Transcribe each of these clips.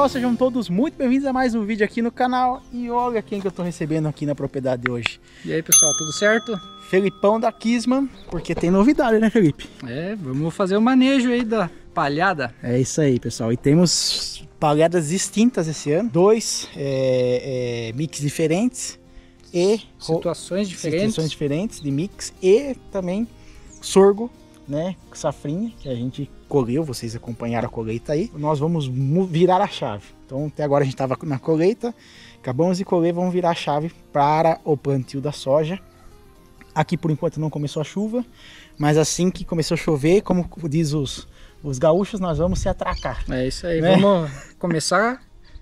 pessoal, sejam todos muito bem-vindos a mais um vídeo aqui no canal. E olha quem que eu tô recebendo aqui na propriedade hoje. E aí pessoal, tudo certo? Felipão da Kissman, porque tem novidade, né, Felipe? É, vamos fazer o manejo aí da palhada. É isso aí, pessoal. E temos palhadas distintas esse ano. Dois mix diferentes e Situações diferentes de mix e também sorgo, né, safrinha, que a gente colheu, vocês acompanharam a colheita aí. Nós vamos virar a chave. Então até agora a gente estava na colheita, acabamos de colher, vamos virar a chave para o plantio da soja. Aqui por enquanto não começou a chuva, mas assim que começou a chover, como diz os gaúchos, nós vamos se atracar. É isso aí, né? Vamos começar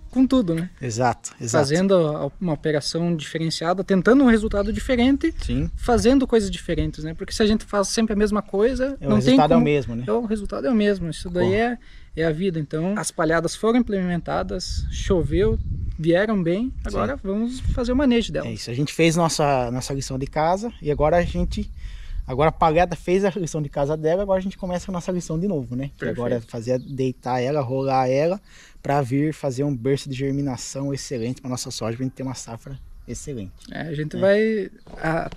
com tudo, né? Exato. Fazendo uma operação diferenciada, tentando um resultado diferente, Sim. Fazendo coisas diferentes, né? Porque se a gente faz sempre a mesma coisa, O resultado é o mesmo, né? O resultado é o mesmo, isso daí é a vida. Então, as palhadas foram implementadas, choveu, vieram bem, agora vamos fazer o manejo delas. É isso, a gente fez nossa lição de casa e agora a palhada fez a lição de casa dela, agora a gente começa a nossa lição de novo, né? Que agora é fazer deitar ela, rolar ela, para vir fazer um berço de germinação excelente para nossa soja, para a gente ter uma safra excelente. A gente vai... A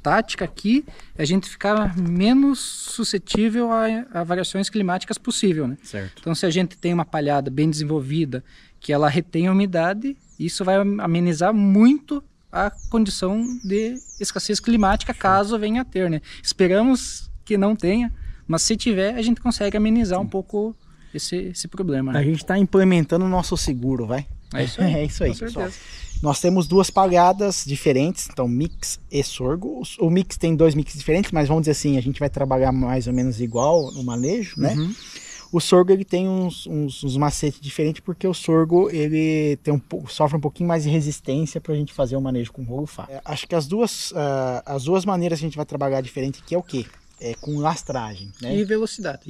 tática aqui é a gente ficar menos suscetível a variações climáticas possível, né? Certo. Então, se a gente tem uma palhada bem desenvolvida, que ela retém a umidade, isso vai amenizar muito a condição de escassez climática, caso venha a ter, né? Esperamos que não tenha, mas se tiver, a gente consegue amenizar um pouco esse problema, né? A gente está implementando o nosso seguro, vai? É isso aí, é isso aí, com pessoal. certeza. Nós temos duas palhadas diferentes, então mix e sorgo. O mix tem dois mix diferentes, mas vamos dizer assim, a gente vai trabalhar mais ou menos igual no manejo, né? O sorgo ele tem uns macetes diferentes, porque o sorgo ele sofre um pouquinho mais de resistência para a gente fazer o manejo com rolo fácil. Acho que as duas maneiras que a gente vai trabalhar diferente aqui é o quê? É com lastragem, né? E velocidade.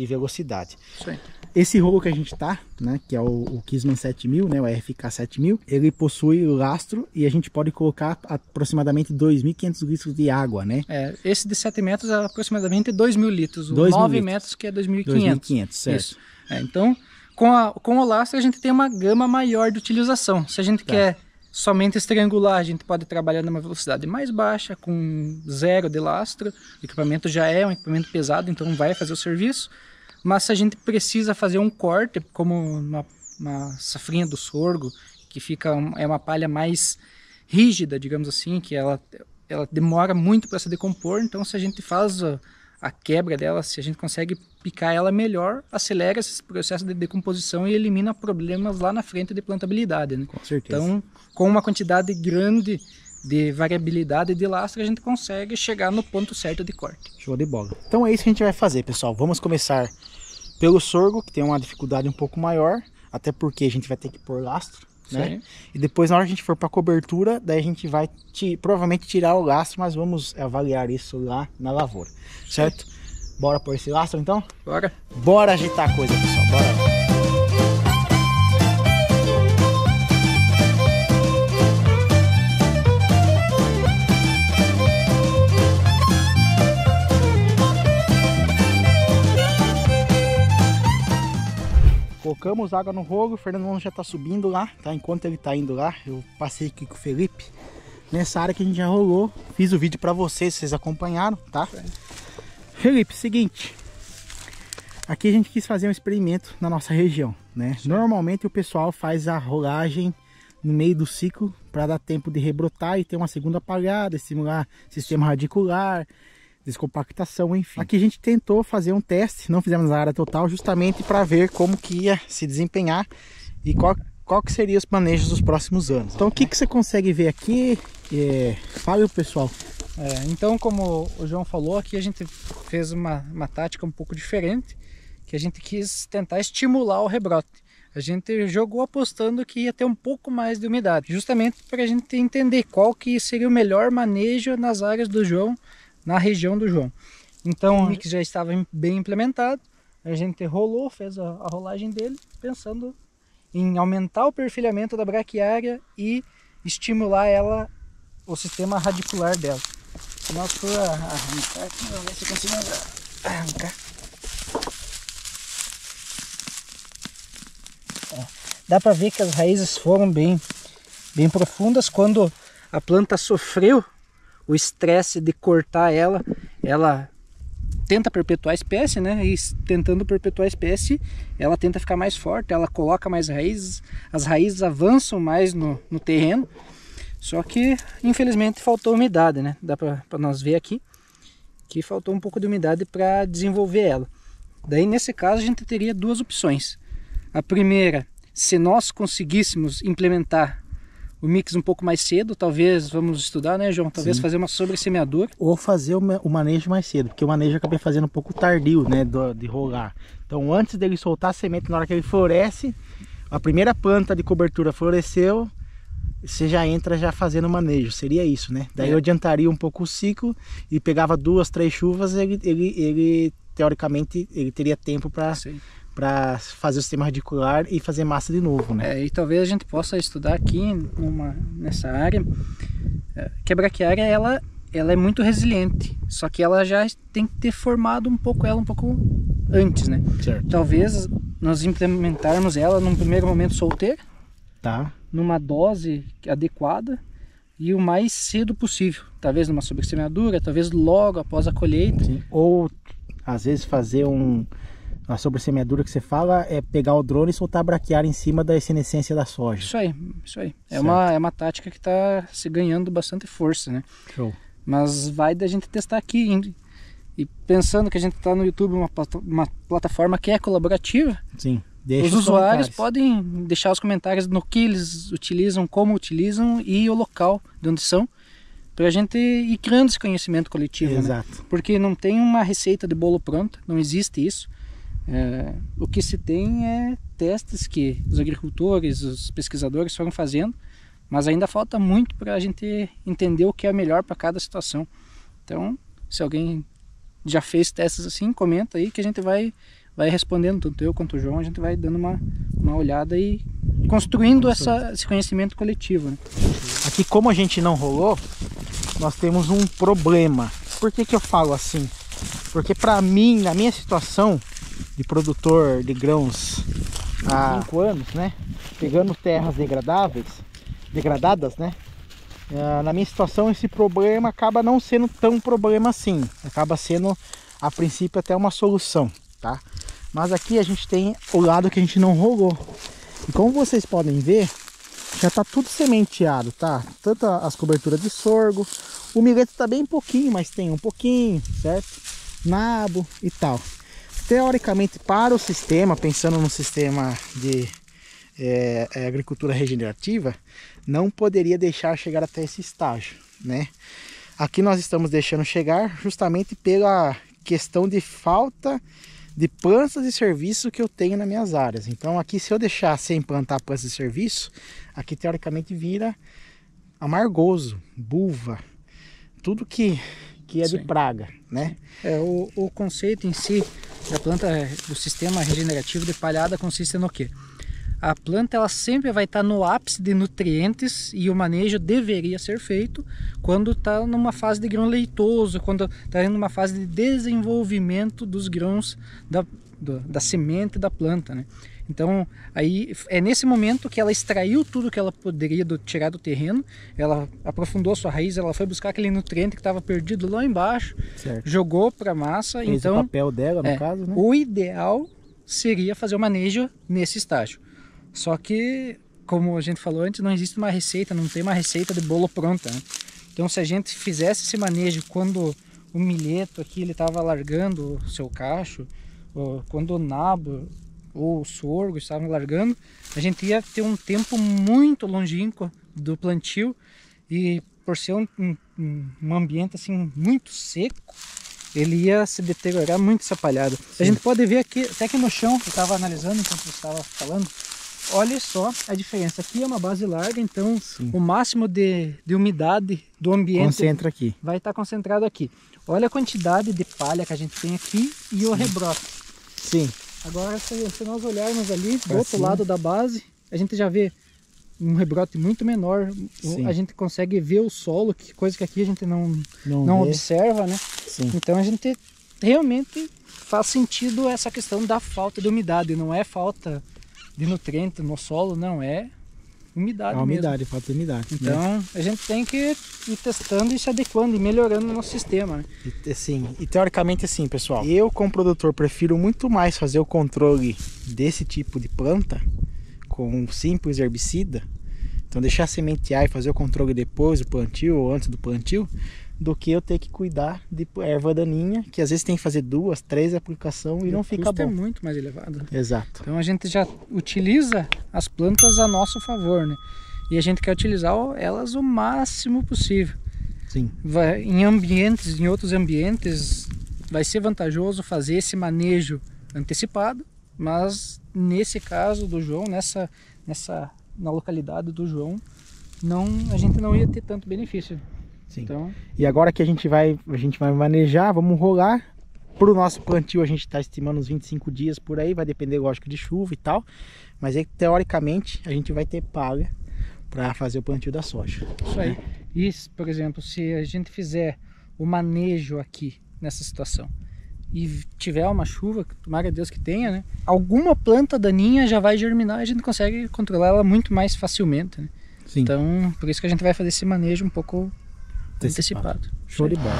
Isso aí. Esse rolo que a gente tá, né, que é o Kissman 7000, né, o RFK 7000, ele possui lastro e a gente pode colocar aproximadamente 2.500 litros de água, né? Esse de 7 metros é aproximadamente 2.000 litros, o 9 metros que é 2.500. 2.500, certo. Isso. Então, com o lastro a gente tem uma gama maior de utilização. Se a gente quer somente estrangular, a gente pode trabalhar numa velocidade mais baixa, com 0 de lastro. O equipamento já é um equipamento pesado, então vai fazer o serviço. Mas se a gente precisa fazer um corte, como uma safrinha do sorgo, que é uma palha mais rígida, digamos assim, que ela demora muito para se decompor, então se a gente faz a quebra dela, se a gente consegue picar ela melhor, acelera esse processo de decomposição e elimina problemas lá na frente de plantabilidade, né? Com certeza. Então, com uma quantidade grande de variabilidade de lastro, a gente consegue chegar no ponto certo de corte. Show de bola. Então é isso que a gente vai fazer, pessoal. Vamos começar pelo sorgo, que tem uma dificuldade um pouco maior, até porque a gente vai ter que pôr lastro, né? E depois, na hora que a gente for para a cobertura, daí a gente vai provavelmente tirar o lastro, mas vamos avaliar isso lá na lavoura, certo? Bora pôr esse lastro então? Bora agitar a coisa, pessoal. Bora lá. Colocamos água no rolo, o Fernando já está subindo lá, tá? Enquanto ele está indo lá, eu passei aqui com o Felipe, nessa área que a gente já rolou, fiz o vídeo para vocês acompanharam, tá? Felipe, seguinte, aqui a gente quis fazer um experimento na nossa região, né? Normalmente o pessoal faz a rolagem no meio do ciclo para dar tempo de rebrotar e ter uma segunda palhada, estimular sistema radicular, descompactação, enfim. Aqui a gente tentou fazer um teste, não fizemos na área total, justamente para ver como que ia se desempenhar e qual que seria os manejos dos próximos anos. Então o que você consegue ver aqui? Fala o pessoal. Então, como o João falou, aqui a gente fez uma tática um pouco diferente, que a gente quis tentar estimular o rebrote. A gente jogou apostando que ia ter um pouco mais de umidade, justamente para a gente entender qual que seria o melhor manejo nas áreas do João, na região do João. Então o mix já estava bem implementado, a gente rolou, fez a rolagem dele, pensando em aumentar o perfilhamento da braquiária e estimular o sistema radicular dela. Se nós for arrancar aqui, vamos ver se eu consigo arrancar. dá para ver que as raízes foram bem profundas. Quando a planta sofreu o estresse de cortar ela tenta perpetuar a espécie, né? E tentando perpetuar a espécie, ela tenta ficar mais forte, ela coloca mais raízes, as raízes avançam mais no terreno. Só que, infelizmente, faltou umidade, né? Dá para nós ver aqui que faltou um pouco de umidade para desenvolver ela. Daí, nesse caso, a gente teria duas opções. A primeira, se nós conseguíssemos implementar o mix um pouco mais cedo, talvez, vamos estudar, né, João? Talvez fazer uma sobressemeadura. Ou fazer o manejo mais cedo, porque o manejo eu acabei fazendo um pouco tardio, né, de rolar. Então, antes dele soltar a semente, na hora que ele floresce, a primeira planta de cobertura floresceu, você já entra já fazendo o manejo, seria isso, né? Daí eu adiantaria um pouco o ciclo e pegava 2, 3 chuvas, ele teoricamente, ele teria tempo para fazer o sistema radicular e fazer massa de novo, né? E talvez a gente possa estudar aqui nessa área que a braquiária ela é muito resiliente, só que ela já tem que ter formado um pouco antes, né? Certo. Talvez nós implementarmos ela num primeiro momento solteira, tá, numa dose adequada e o mais cedo possível, talvez numa sobressemeadura, talvez logo após a colheita. Sim. Ou às vezes fazer a sobressemeadura que você fala é pegar o drone e soltar a braquiária em cima da senescência da soja. Isso aí. É uma tática que está se ganhando bastante força, né? Show. Mas vai da gente testar aqui. E pensando que a gente está no YouTube, uma plataforma que é colaborativa. Sim. Os usuários podem deixar os comentários no que eles utilizam, como utilizam e o local de onde são, para a gente ir criando esse conhecimento coletivo. Exato. Né? Porque não tem uma receita de bolo pronta, não existe isso. O que se tem é testes que os agricultores, os pesquisadores foram fazendo, mas ainda falta muito para a gente entender o que é melhor para cada situação. Então, se alguém já fez testes assim, comenta aí que a gente vai respondendo, tanto eu quanto o João, a gente vai dando uma olhada e construindo esse conhecimento coletivo. Né? Aqui, como a gente não rolou, nós temos um problema. Por que eu falo assim? Porque para mim, na minha situação de produtor de grãos há 5 anos, né, pegando terras degradadas, né, na minha situação esse problema acaba não sendo tão problema assim, acaba sendo a princípio até uma solução, tá? Mas aqui a gente tem o lado que a gente não rolou. E como vocês podem ver, já tá tudo sementeado, tá? Tanto as coberturas de sorgo, o milheto tá bem pouquinho, mas tem um pouquinho, certo? Nabo e tal. Teoricamente, para o sistema, pensando no sistema de agricultura regenerativa, não poderia deixar chegar até esse estágio, né? Aqui nós estamos deixando chegar justamente pela questão de falta de plantas de serviço que eu tenho nas minhas áreas. Então aqui, se eu deixar sem plantar plantas de serviço, aqui teoricamente vira amargoso, buva, tudo que é de praga, né? O conceito em si da planta, do sistema regenerativo de palhada, consiste no quê? A planta ela sempre vai estar no ápice de nutrientes e o manejo deveria ser feito quando está numa fase de grão leitoso, quando está em uma fase de desenvolvimento dos grãos da semente da planta, né? Então, aí é nesse momento que ela extraiu tudo que ela poderia tirar do terreno, ela aprofundou sua raiz, ela foi buscar aquele nutriente que estava perdido lá embaixo, certo, jogou para a massa. Fez então, o papel dela, no caso, né? O ideal seria fazer o manejo nesse estágio. Só que, como a gente falou antes, não existe uma receita, não tem uma receita de bolo pronta, né? Então, se a gente fizesse esse manejo quando o milheto aqui ele estava largando o seu cacho, ou quando o nabo ou o sorgo estavam largando, a gente ia ter um tempo muito longínquo do plantio e por ser um ambiente assim muito seco, ele ia se deteriorar muito essa palhada. Sim. A gente pode ver aqui, até aqui no chão, eu estava analisando enquanto você estava falando, olha só a diferença. Aqui é uma base larga, então sim, o máximo de umidade do ambiente concentra aqui, vai estar concentrado aqui. Olha a quantidade de palha que a gente tem aqui e o rebrote. Sim. Agora, se nós olharmos ali do outro lado da base, a gente já vê um rebrote muito menor. Sim. A gente consegue ver o solo, que coisa que aqui a gente não observa, né? Sim. Então a gente realmente faz sentido essa questão da falta de umidade, não é falta de nutriente no solo, não, é umidade É a umidade, mesmo. falta de umidade. Né? Então a gente tem que ir testando e se adequando e melhorando o nosso sistema, né? E teoricamente assim, pessoal, eu como produtor prefiro muito mais fazer o controle desse tipo de planta com um simples herbicida, então deixar sementear e fazer o controle depois do plantio ou antes do plantio, do que eu ter que cuidar de erva daninha, que às vezes tem que fazer 2, 3 aplicações e não fica bom. O custo é bom. muito mais elevado. Exato. Então a gente já utiliza as plantas a nosso favor, né? E a gente quer utilizar elas o máximo possível. Sim. Em outros ambientes, vai ser vantajoso fazer esse manejo antecipado, mas nesse caso do João, na localidade do João, a gente não ia ter tanto benefício. Sim. Então, e agora que a gente vai manejar, vamos rolar. Para o nosso plantio a gente está estimando uns 25 dias por aí, vai depender, lógico, de chuva e tal. Mas aí, teoricamente, a gente vai ter palha para fazer o plantio da soja. Isso aí. E, por exemplo, se a gente fizer o manejo aqui, nessa situação, e tiver uma chuva, tomara Deus que tenha, né? Alguma planta daninha já vai germinar e a gente consegue controlar ela muito mais facilmente, né? Sim. Então, por isso que a gente vai fazer esse manejo um pouco antecipado. Show de bola.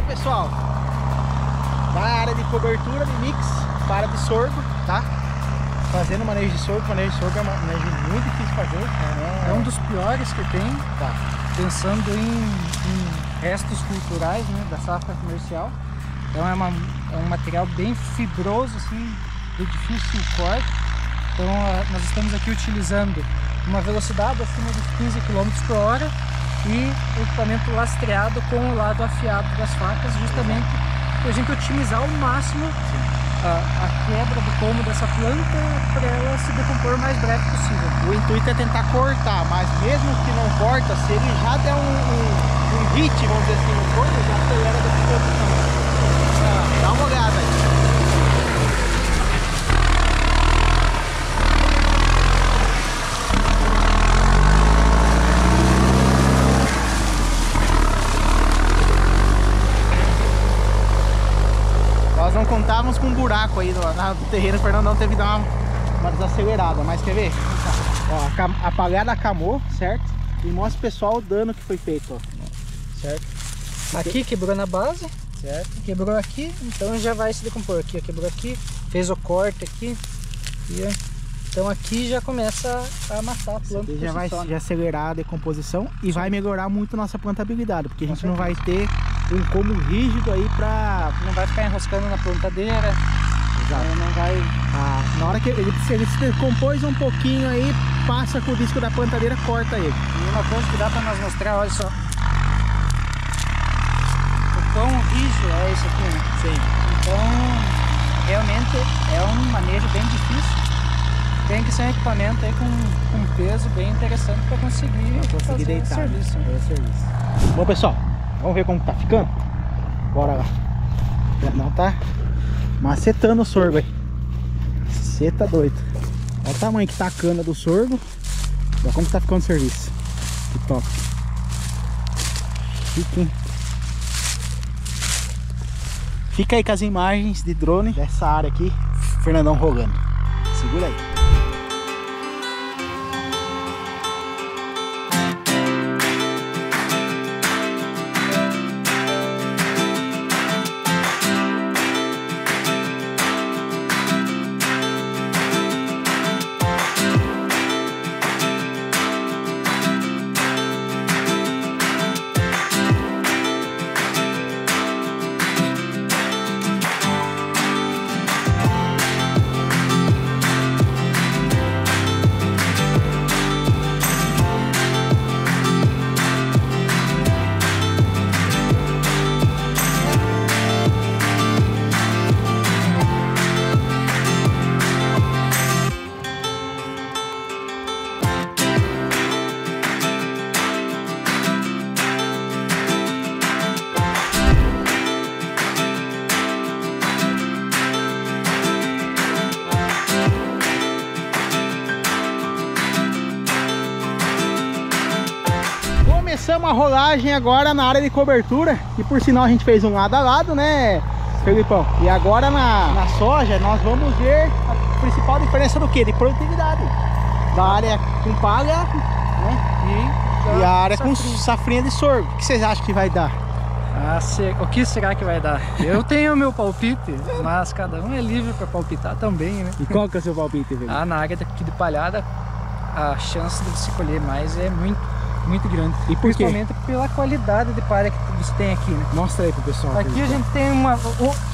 Pessoal, na área de cobertura de mix para de sorgo, tá? Fazendo manejo de sorgo. Manejo de sorgo é um manejo muito difícil de fazer. É um dos piores que tem, Tá. pensando em restos culturais, né, da safra comercial. Então é um material bem fibroso, assim, de difícil corte. Então nós estamos aqui utilizando uma velocidade acima dos 15 km por hora e o equipamento lastreado com o lado afiado das facas, justamente para a gente otimizar ao máximo a quebra do como dessa planta para ela se decompor o mais breve possível. O intuito é tentar cortar, mas mesmo que não corta, se ele já der um hit, vamos dizer assim, no corpo, já acelera da também. Dá uma olhada aí. Nós não contávamos com um buraco aí no terreno, o Fernandão teve que dar uma desacelerada, mas quer ver? Ó, a palhada acamou, certo? E mostra o pessoal o dano que foi feito, ó. Certo? Aqui quebrou na base, Certo? quebrou aqui, então já vai se decompor. Aqui, ó, quebrou aqui, fez o corte aqui, então aqui já começa a matar a planta. Ele já vai só, né? já acelerar a decomposição e vai melhorar muito nossa plantabilidade, porque a gente não vai ter um como rígido aí pra... Não vai ficar enroscando na plantadeira. Exato. Não vai... Na hora que ele se decompôs um pouquinho aí, passa com o disco da plantadeira, corta ele. E uma coisa que dá para nós mostrar, olha só. O quão rígido é isso aqui, né? Sim. Então, realmente é um manejo bem difícil. Tem que ser um equipamento aí com peso bem interessante para conseguir fazer deitar. serviço. Fazer o serviço. Bom, pessoal, vamos ver como tá ficando? Bora lá. Não tá macetando o sorgo aí. Você tá doido. Olha o tamanho que tá a cana do sorgo. Olha como tá ficando o serviço. Que top. Chique, hein? Fica aí com as imagens de drone dessa área aqui. Fernandão rolando. Segura aí. uma rolagem agora na área de cobertura, e por sinal a gente fez um lado a lado, né, Felipão? E agora na soja nós vamos ver a principal diferença do que? De produtividade. Da área com palha, né? E a área com safrinha de sorgo. O que vocês acham que vai dar? O que será que vai dar? Eu tenho o meu palpite, mas cada um é livre para palpitar também, né? E qual que é o seu palpite, Felipe? Na área daqui de palhada, a chance de você colher mais é muito grande. E por quê? Principalmente pela qualidade de palha que você tem aqui, né? Mostra aí pro pessoal. Aqui a gente tem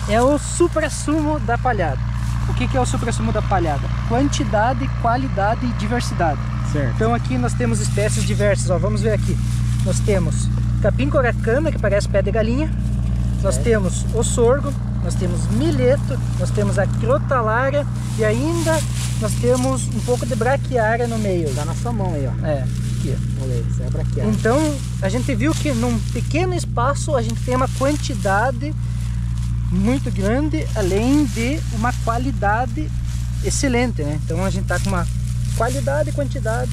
é o supra-sumo da palhada. O que é o supra-sumo da palhada? Quantidade, qualidade e diversidade. Certo. Então aqui nós temos espécies diversas, ó, vamos ver aqui. Nós temos capim-coracana, que parece pé de galinha. Nós temos o sorgo, nós temos milheto, nós temos a crotalária e ainda nós temos um pouco de braquiária no meio. Tá na sua mão aí, ó. É, aqui, ó. Olha aí, isso é braquiária. Então a gente viu que num pequeno espaço a gente tem uma quantidade muito grande, além de uma qualidade excelente, né? Então a gente tá com uma qualidade e quantidade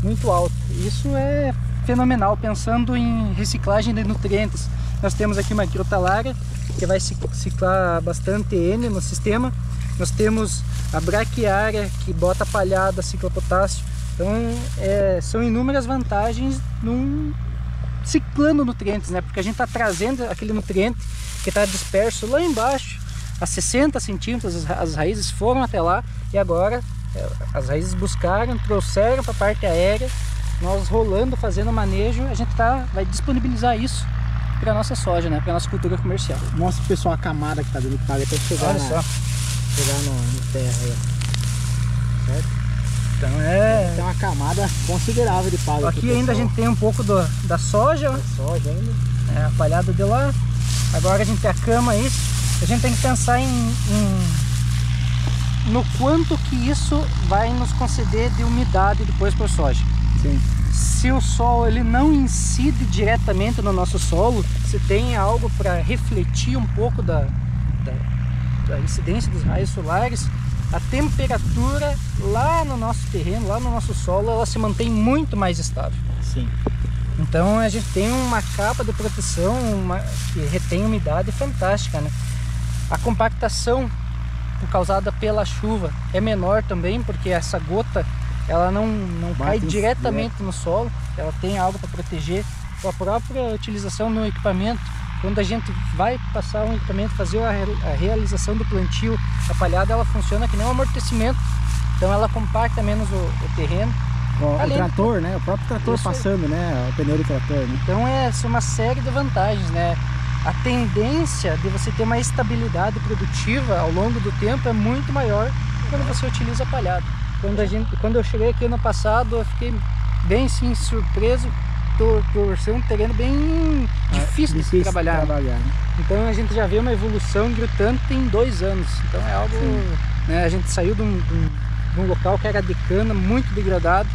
muito alta. Isso é fenomenal, pensando em reciclagem de nutrientes. Nós temos aqui uma crotalária que vai ciclar bastante N no sistema. Nós temos a braquiária que bota palhada, cicla potássio. Então são inúmeras vantagens num ciclando nutrientes, né? Porque a gente está trazendo aquele nutriente que está disperso lá embaixo, a 60 centímetros, as raízes foram até lá e agora as raízes buscaram, trouxeram para a parte aérea. Nós rolando, fazendo manejo, a gente vai disponibilizar isso para a nossa soja, né? Para a nossa cultura comercial. Mostra pro pessoal a camada que tá dentro de palha para chegar, olha só, chegar no terra aí, ó. Certo? Então tem uma camada considerável de palha. Aqui ainda a gente tem um pouco da soja. Da soja ainda. A palhada de lá. Agora a gente tem a cama, isso. A gente tem que pensar no quanto que isso vai nos conceder de umidade depois para a soja. Sim. Se o sol ele não incide diretamente no nosso solo, se tem algo para refletir um pouco da incidência dos raios solares, a temperatura lá no nosso terreno, lá no nosso solo, ela se mantém muito mais estável. Sim. Então a gente tem uma capa de proteção que retém umidade fantástica, né? A compactação causada pela chuva é menor também, porque essa gota ela não cai diretamente no solo, ela tem algo para proteger. A própria utilização no equipamento, quando a gente vai passar um equipamento, fazer a realização do plantio, a palhada ela funciona que nem um amortecimento, então ela compacta menos o terreno. O trator, né? O próprio trator passando, né? O pneu do trator, né? Então são uma série de vantagens, né? A tendência de você ter uma estabilidade produtiva ao longo do tempo é muito maior quando você utiliza a palhada. Quando eu cheguei aqui ano passado, eu fiquei bem sim surpreso por ser um terreno bem difícil de se trabalhar. Né? Então a gente já vê uma evolução gritante em 2 anos. Então é algo, né? A gente saiu de um local que era de cana, muito degradado.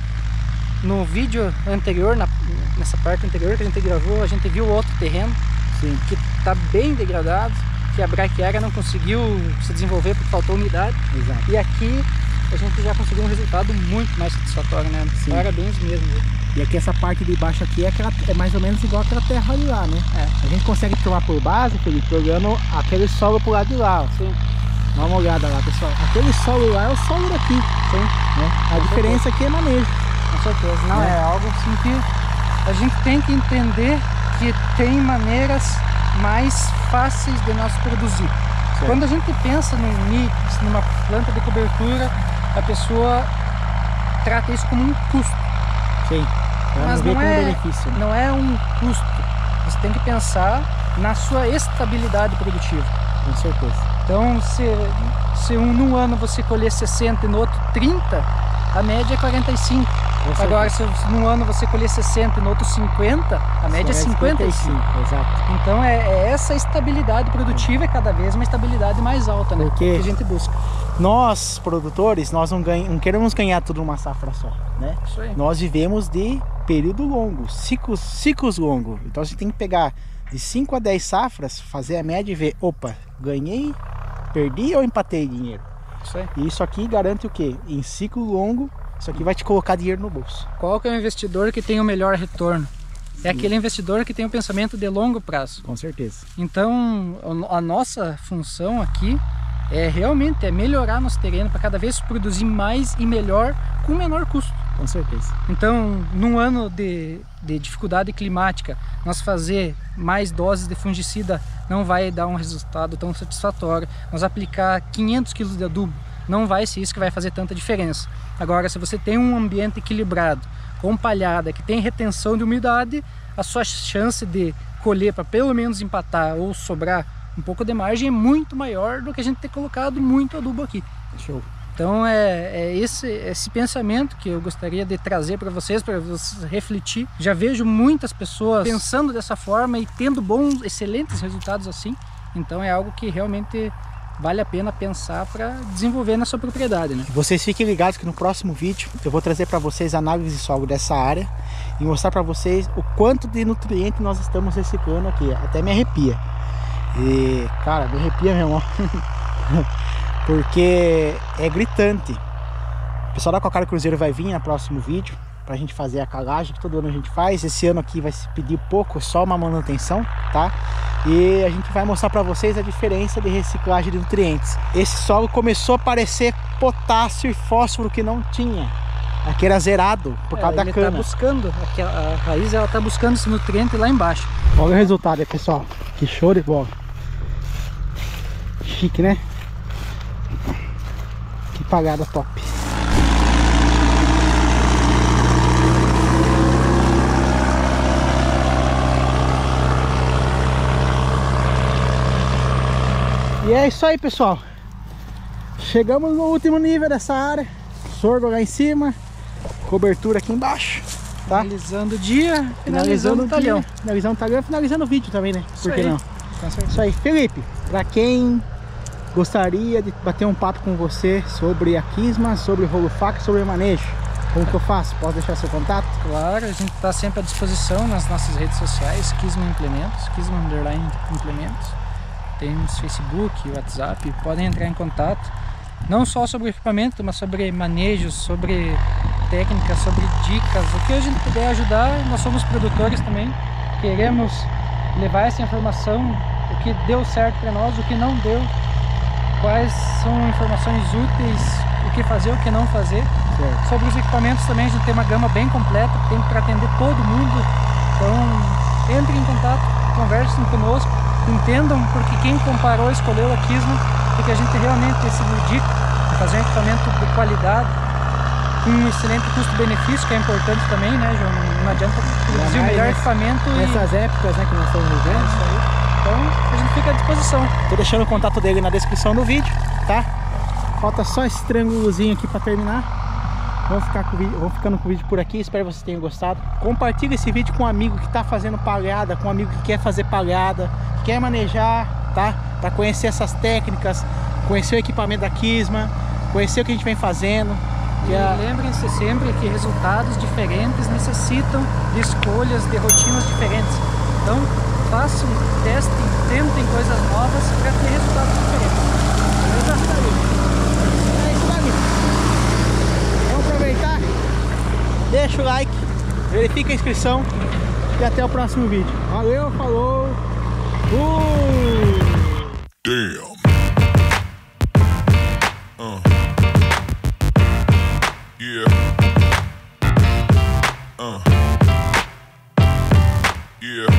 No vídeo anterior, nessa parte anterior que a gente gravou, a gente viu outro terreno que está bem degradado, que a braquiária não conseguiu se desenvolver porque faltou umidade. Exato. E aqui a gente já conseguiu um resultado muito mais satisfatório, né? Sim. Parabéns mesmo. E aqui essa parte de baixo aqui é mais ou menos igual aquela terra ali lá, né? A gente consegue tomar por base, Felipe, jogando aquele solo pro lado de lá, ó. Sim. Dá uma olhada lá, pessoal. Aquele solo lá é o solo daqui. Sim. Né? A diferença aqui é manejo. Com certeza. Não, é algo assim que a gente tem que entender que tem maneiras mais fáceis de nós produzir. Certo. Quando a gente pensa num mix, numa planta de cobertura, a pessoa trata isso como um custo. Sim. Mas não é benefício, né? Não é um custo. Você tem que pensar na sua estabilidade produtiva. Com certeza. Então, se num ano você colher 60 e no outro 30, a média é 45. Agora, se num ano você colher 60 e no outro 50, a média é 55. Exato. Então, essa estabilidade produtiva é cada vez uma estabilidade mais alta, né? Porque que a gente busca. Nós, produtores, nós não queremos ganhar tudo numa safra só, né? Isso aí. Nós vivemos de período longo, ciclos longos. Então, a gente tem que pegar de 5 a 10 safras, fazer a média e ver, opa, ganhei, perdi ou empatei dinheiro? Isso aí. E isso aqui garante o quê? Em ciclo longo, isso aqui vai te colocar dinheiro no bolso. Qual que é o investidor que tem o melhor retorno? é aquele investidor que tem o pensamento de longo prazo. Com certeza. Então, a nossa função aqui realmente melhorar nosso terreno para cada vez produzir mais e melhor com menor custo. Com certeza. Então, num ano de dificuldade climática, nós fazer mais doses de fungicida não vai dar um resultado tão satisfatório. Nós aplicar 500 kg de adubo não vai ser isso que vai fazer tanta diferença. Agora, se você tem um ambiente equilibrado, com palhada, que tem retenção de umidade, a sua chance de colher para pelo menos empatar ou sobrar um pouco de margem é muito maior do que a gente ter colocado muito adubo aqui. Show. Então é esse pensamento que eu gostaria de trazer para vocês refletir. Já vejo muitas pessoas pensando dessa forma e tendo bons, excelentes resultados assim. Então é algo que realmente vale a pena pensar para desenvolver na sua propriedade, né? Vocês fiquem ligados que no próximo vídeo eu vou trazer para vocês análise de solo dessa área e mostrar para vocês o quanto de nutriente nós estamos reciclando aqui. Até me arrepia. E, cara, me arrepia mesmo, ó. Porque é gritante. O pessoal da Calcário Cruzeiro vai vir no próximo vídeo pra gente fazer a calagem que todo ano a gente faz. Esse ano aqui vai se pedir pouco, só uma manutenção, tá? E a gente vai mostrar pra vocês a diferença de reciclagem de nutrientes. Esse solo começou a aparecer potássio e fósforo que não tinha. Aqui era zerado por causa da cana. Tá buscando, a raiz ela tá buscando esse nutriente lá embaixo. Olha o resultado aí, pessoal. Que show de bola. Chique, né? Que pagada top. E é isso aí, pessoal. Chegamos no último nível dessa área. Sorgo lá em cima, cobertura aqui embaixo, tá? Finalizando o dia, finalizando o talhão. Finalizando o talhão, finalizando o vídeo também, né? Por que não? Isso aí, Felipe, para quem gostaria de bater um papo com você sobre a Kisma, sobre o rolo faca, sobre o manejo, como que eu faço? Posso deixar seu contato? Claro, a gente está sempre à disposição nas nossas redes sociais, Kisma Implementos, Kisma Implementos. Temos Facebook, WhatsApp, podem entrar em contato. Não só sobre o equipamento, mas sobre manejo, sobre técnicas, sobre dicas, o que a gente puder ajudar. Nós somos produtores também, queremos levar essa informação, o que deu certo para nós, o que não deu, quais são informações úteis, o que fazer, o que não fazer. Certo. Sobre os equipamentos também a gente tem uma gama bem completa, tem para atender todo mundo. Então entrem em contato, conversem conosco, entendam porque quem comparou escolheu a Kisma, porque a gente realmente se dedica a fazer um equipamento de qualidade, com um excelente custo-benefício, que é importante também, né, João? Não adianta produzir o melhor equipamento nessas épocas, né, que nós estamos vivendo. Isso aí. Então a gente fica à disposição. Tô deixando o contato dele na descrição do vídeo, tá? Falta só esse triângulozinho aqui para terminar. Vamos ficando com o vídeo por aqui, espero que vocês tenham gostado. Compartilhe esse vídeo com um amigo que está fazendo palhada, com um amigo que quer fazer palhada, que quer manejar, tá? Para conhecer essas técnicas, conhecer o equipamento da Kisma, conhecer o que a gente vem fazendo. E lembrem-se sempre que resultados diferentes necessitam de escolhas, de rotinas diferentes. Então façam, testem, tentem coisas novas para ter resultados diferentes. É isso aí. Vamos aproveitar, deixa o like, verifica a inscrição e até o próximo vídeo. Valeu, falou! Damn. Yeah. Yeah.